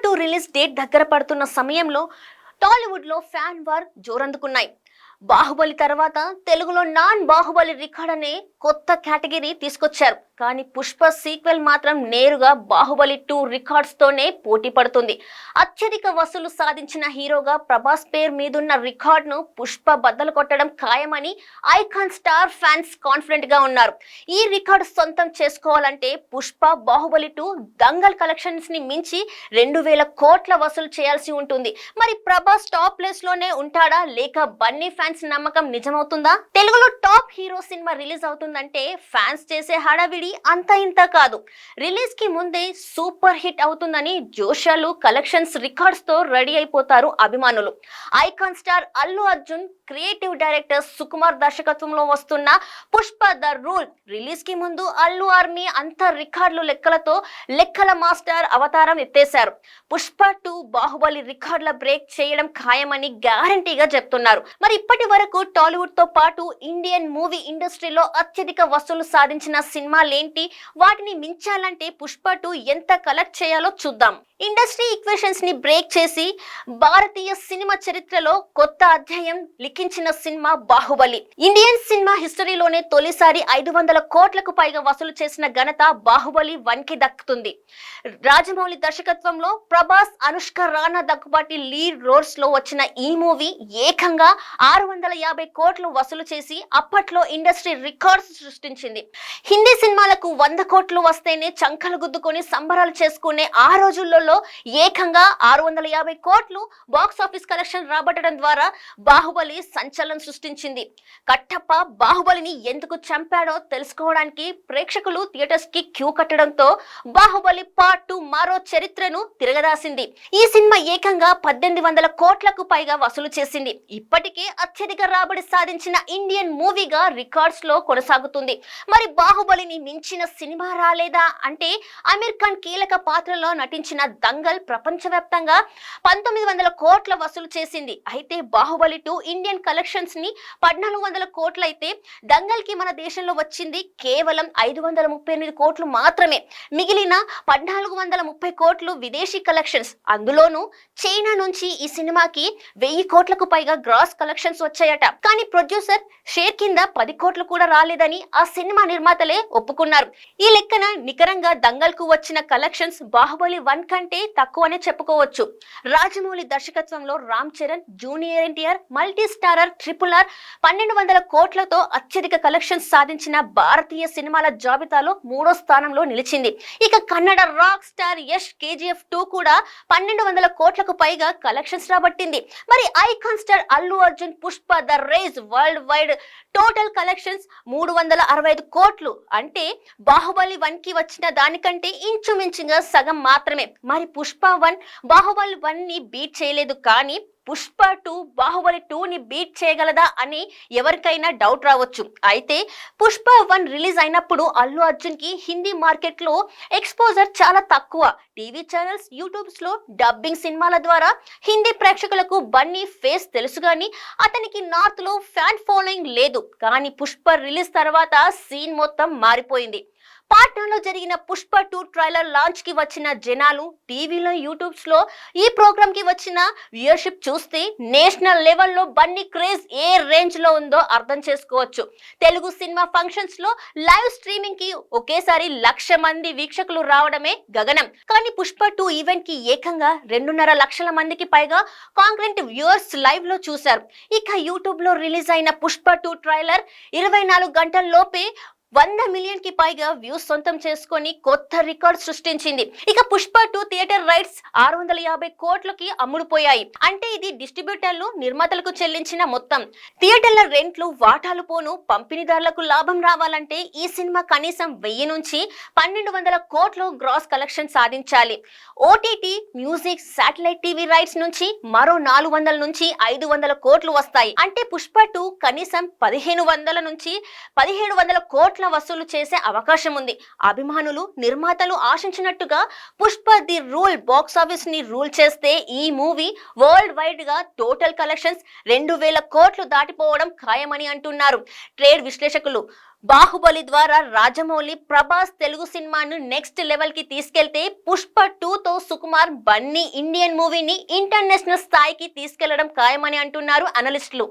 Two release date దగ్గర పడుతున్న సమయంలో టాలీవుడ్ లో ఫ్యాన్ వార్ జోరందుకున్నాయి. బాహుబలి తర్వాత తెలుగులో నాన్ బాహుబలి రికార్డ్ అనే కొత్త కేటగిరీ తీసుకొచ్చారు. కానీ పుష్ప సీక్వెల్ మాత్రం నేరుగా బాహుబలి 2 రికార్డ్స్ తోనే పోటీ పడుతుంది. అత్యధిక వసూలు సాధించిన హీరోగా ప్రభాస్ పేరు మీదున్న రికార్డ్ ను పుష్ప బద్దలు కొట్టడం ఖాయమని ఐకాన్ స్టార్ ఫ్యాన్స్ కాన్ఫిడెంట్ గా ఉన్నారు. ఈ రికార్డు సొంతం చేసుకోవాలంటే పుష్ప బాహుబలి 2 దంగల్ కలెక్షన్స్ ని మించి 2000 కోట్ల వసూలు చేయాల్సి ఉంటుంది. మరి ప్రభాస్ టాప్ ప్లేస్ లోనే ఉంటాడా లేక బన్నీ ఫ్యాన్స్ నమ్మకం నిజమవుతుందా? తెలుగులో టాప్ హీరో సినిమా రిలీజ్ అవుతుందంటే ఫ్యాన్స్ చేసే హడావిడి అంత ఇంత కాదు. రిలీజ్ కి ముందే సూపర్ హిట్ అవుతుందని జోషాలు కలెక్షన్స్ రికార్డ్స్ తో రెడీ అయిపోతారు అభిమానులు. Icon star Allu Arjun, creative director Sukumar దర్శకత్వంలో వస్తున్న పుష్ప ద రూల్ రిలీజ్ కి ముందు అల్లు ఆర్మీ అంత రికార్డులు లెక్కల మాస్టర్ అవతారం ఎత్తేశారు. పుష్ప 2 బాహుబలి రికార్డుల బ్రేక్ చేయడం ఖాయమని గ్యారంటీగా చెప్తున్నారు. మరి ఇప్పటి వరకు టాలీవుడ్ తో పాటు ఇండియన్ మూవీ ఇండస్ట్రీలో అత్యధిక వసూలు సాధించిన సినిమాలేంటి, వాటిని మించాలంటే పుష్ప 2 ఎంత కలెక్ట్ చేయాలో చూద్దాం. ఇండస్ట్రీ ఈక్వేషన్స్ ని బ్రేక్ చేసి భారతీయ సినిమా చరిత్రలో కొత్త అధ్యాయం లిఖించిన సినిమా బాహుబలి. ఇండియన్ సినిమా హిస్టరీలోనే తొలిసారి 500 కోట్లకు పైగా వసూలు చేసిన ఘనత బాహుబలి 1 కి దక్కుతుంది. రాజమౌళి దర్శకత్వంలో ప్రభాస్, అనుష్క రాణా దగ్గుబాటి లీడ్ రోల్స్ లో వచ్చిన ఈ మూవీ ఏకంగా 650 కోట్లు వసూలు చేసి అప్పట్లో ఇండస్ట్రీ రికార్డ్స్ సృష్టించింది. హిందీ సినిమాలకు 100 కోట్లు వస్తేనే చంకలు గుద్దుకొని సంబరాలు చేసుకునే ఆ రోజుల్లో ఏకంగా 650 కోట్లు బాక్స్ ఆఫీస్ కలెక్షన్ రాబట్టడం ద్వారా బాహుబలి సంచలనం సృష్టించింది. కట్టప్ప బాహుబలిని ఎందుకు చంపాడో తెలుసుకోవడానికి ప్రేక్షకులు థియేటర్స్ కి క్యూ కట్టడంతో బాహుబలి పార్ట్ 2 మరో చరిత్రను తిరగరాసింది. ఈ సినిమా ఏకంగా 1800 కోట్లకు పైగా వసూలు చేసింది. ఇప్పటికే అత్యధిక రాబడి సాధించిన ఇండియన్ మూవీగా రికార్డ్స్ లో కొనసాగుతుంది. మరి బాహుబలిని మించిన సినిమా రాలేదా అంటే అమీర్ ఖాన్ కీలక పాత్రలో నటించిన దంగల్ ప్రపంచవ్యాప్తంగా 1900 కోట్ల వసూలు చేసింది. అయితే బాహుబలి 2 ఇండియన్ కలెక్షన్స్ ని 1400 కోట్లు అయితే దంగల్ కి మన దేశంలో వచ్చింది కేవలం 538 కోట్లు మాత్రమే. మిగిలిన 1430 కోట్లు విదేశీ కలెక్షన్స్. అందులోనూ చైనా నుంచి ఈ సినిమాకి 1000 కోట్లకు పైగా గ్రాస్ కలెక్షన్స్ వచ్చాయట. కానీ ప్రొడ్యూసర్ షేర్ కింద 10 కోట్లు కూడా రాలేదని ఆ సినిమా నిర్మాతలే ఒప్పుకున్నారు. ఈ లెక్కన నికరంగా దంగల్ కు వచ్చిన కలెక్షన్స్ బాహుబలి 1 కంటే తక్కువనే చెప్పుకోవచ్చు. రాజమౌళి దర్శకత్వంలో Ram Charan, junior NTR, multi starrer RRR 1200 కోట్లతో అత్యధిక కలెక్షన్స్ సాధించిన భారతీయ సినిమాల జాబితాలో 3వ స్థానంలో నిలిచింది. ఇక Kannada rock star Yash KGF 2 కూడా 1200 కోట్లకు పైగా కలెక్షన్స్ రాబట్టింది. మరి icon star Allu Arjun Pushpa the rise world wide total collections 365 కోట్లు. అంటే బాహుబలి 1 కి వచ్చిన దానికంటే ఇంచుమించుగా సగం మాత్రమే. మరి పుష్ప 1 బాహుబలి 1 ని బీట్ చేయలేదు. కానీ పుష్ప 2 బాహుబలి 2 ని బీట్ చేయగలదా అని ఎవరికైనా డౌట్ రావచ్చు. అయితే పుష్ప 1 రిలీజ్ అయినప్పుడు అల్లు అర్జున్ కి హిందీ మార్కెట్ లో ఎక్స్పోజర్ చాలా తక్కువ. టీవీ ఛానల్స్, యూట్యూబ్స్ లో డబ్బింగ్ సినిమాల ద్వారా హిందీ ప్రేక్షకులకు బన్నీ ఫేస్ తెలుసు గానీ అతనికి నార్త్ లో ఫ్యాన్ ఫాలోయింగ్ లేదు. కానీ పుష్ప రిలీజ్ తర్వాత సీన్ మొత్తం మారిపోయింది. పాట్నాలో జరిగిన పుష్ప 2 ట్రైలర్ లాంచ్ కి వచ్చిన జనాలు, టీవీలో, యూట్యూబ్స్ లో ఈ ప్రోగ్రామ్ కి వచ్చిన వ్యూయర్షిప్ చూస్తే నేషనల్ లెవెల్లో బన్నీ క్రేజ్ ఏ రేంజ్ లో ఉందో అర్థం చేసుకోవచ్చు. తెలుగు సినిమా ఫంక్షన్స్ లో లైవ్ స్ట్రీమింగ్ కి ఒకేసారి 1,00,000 మంది వీక్షకులు రావడమే గగనం. కానీ పుష్ప 2 ఈవెంట్ కి ఏకంగా 2.5 లక్షల మందికి పైగా కాంక్రెంట్ వ్యూయర్స్ లైవ్ లో చూశారు. ఇక యూట్యూబ్ లో రిలీజ్ అయిన పుష్ప 2 ట్రైలర్ 24 గంటల లోపే 100 మిలియన్ కి పైగా వ్యూస్ సొంతం చేసుకొని కొత్త రికార్డ్ సృష్టించింది. ఇక పుష్ప 2 థియేటర్ రైట్స్ 650 కోట్లకి అమ్ముడుపోయాయి. అంటే ఇది డిస్ట్రిబ్యూటర్లు, నిర్మాతలకు చెల్లించిన మొత్తం. థియేటర్ల రెంట్లు, వాటాలు పోను పంపిణీదారులకు లాభం రావాలంటే ఈ సినిమా కనీసం 1000 నుంచి 1200 కోట్లు గ్రాస్ కలెక్షన్ సాధించాలి. OTT, music, satellite TV rights నుంచి మరో 400 నుంచి 500 కోట్లు వస్తాయి. అంటే పుష్ప 2 కనీసం 1500 నుంచి 1700 కోట్ల వసూలు చేసే అవకాశం ఉంది. అభిమానులు, నిర్మాతలు ఆశించినట్టుగా Pushpa the rule box office ని రూల్ చేస్తే ఈ మూవీ వరల్డ్ వైడ్ గా టోటల్ కలెక్షన్స్ 2000 కోట్లు దాటిపోవడం ఖాయమని అంటున్నారు ట్రేడ్ విశ్లేషకులు. బాహుబలి ద్వారా రాజమౌళి ప్రభాస్ తెలుగు సినిమాను నెక్స్ట్ లెవెల్ కి తీసుకెళ్తే పుష్ప 2 తో సుకుమార్ బన్నీ ఇండియన్ మూవీని ఇంటర్నేషనల్ స్థాయికి తీసుకెళ్లడం ఖాయమని అంటున్నారు అనలిస్టులు.